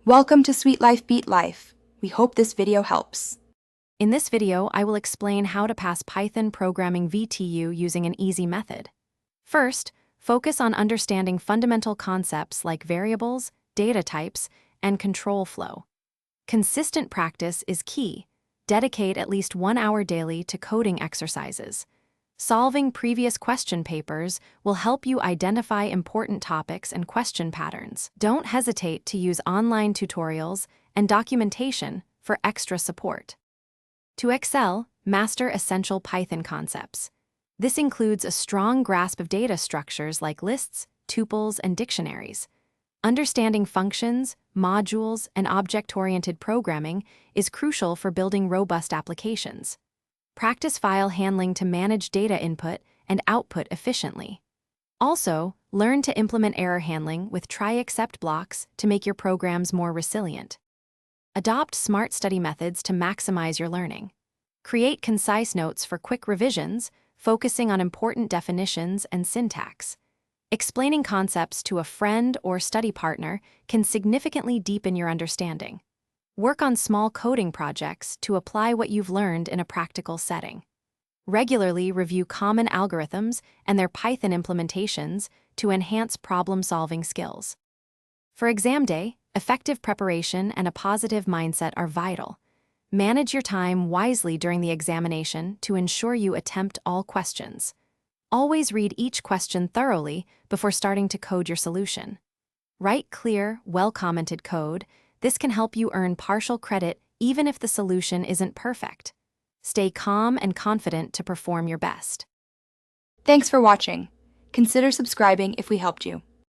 Welcome to Sweet Life Beat Life. We hope this video helps. In this video, I will explain how to pass Python programming VTU using an easy method. First, focus on understanding fundamental concepts like variables, data types, and control flow. Consistent practice is key. Dedicate at least 1 hour daily to coding exercises. Solving previous question papers will help you identify important topics and question patterns. Don't hesitate to use online tutorials and documentation for extra support. To excel, master essential Python concepts. This includes a strong grasp of data structures like lists, tuples, and dictionaries. Understanding functions, modules, and object-oriented programming is crucial for building robust applications. Practice file handling to manage data input and output efficiently. Also, learn to implement error handling with try-except blocks to make your programs more resilient. Adopt smart study methods to maximize your learning. Create concise notes for quick revisions, focusing on important definitions and syntax. Explaining concepts to a friend or study partner can significantly deepen your understanding. Work on small coding projects to apply what you've learned in a practical setting. Regularly review common algorithms and their Python implementations to enhance problem-solving skills. For exam day, effective preparation and a positive mindset are vital. Manage your time wisely during the examination to ensure you attempt all questions. Always read each question thoroughly before starting to code your solution. Write clear, well-commented code. This can help you earn partial credit even if the solution isn't perfect. Stay calm and confident to perform your best. Thanks for watching. Consider subscribing if we helped you.